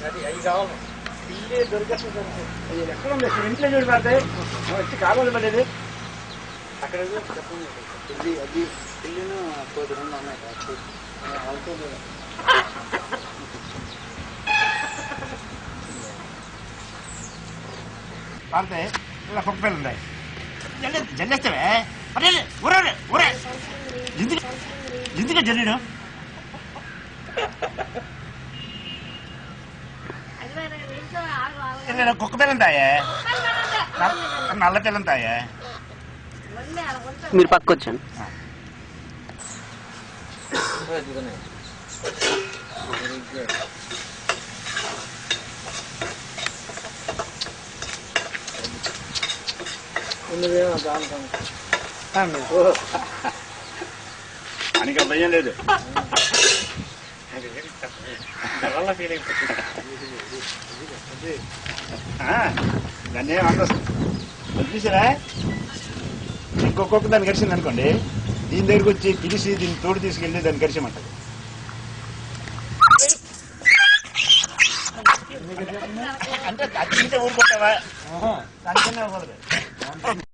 అవి కావాలి పిల్లి దొరికేస్తుంది ఎక్కడ ఉంది ఇంట్లో చూడు పడతాయి వచ్చి కావాలి పడేది అక్కడ చెప్పండి పిల్లి అది పిల్లిను కోటి రెండు ఉన్నాయి పడితే ఇలా కుక్క పిల్లలు ఉన్నాయి జల్లేస్తావే ఊరే ఊరే ఎందుకు జల్లేడు కుక్క పిల్లంతాయే నల్ల పిల్లంతాయే మీరు పక్కొచ్చాను అనిక భయం లేదు దాన్ని ఏమంటారు చూసారా ఇంకొక దాన్ని గడిచింది అనుకోండి దీని దగ్గరికి వచ్చి పిలిచి దీన్ని తోడు తీసుకెళ్ళి దాన్ని గడిచమంటారు అంటే అట్టింటే ఊరుకుంటావా అంతనే అవ్వదు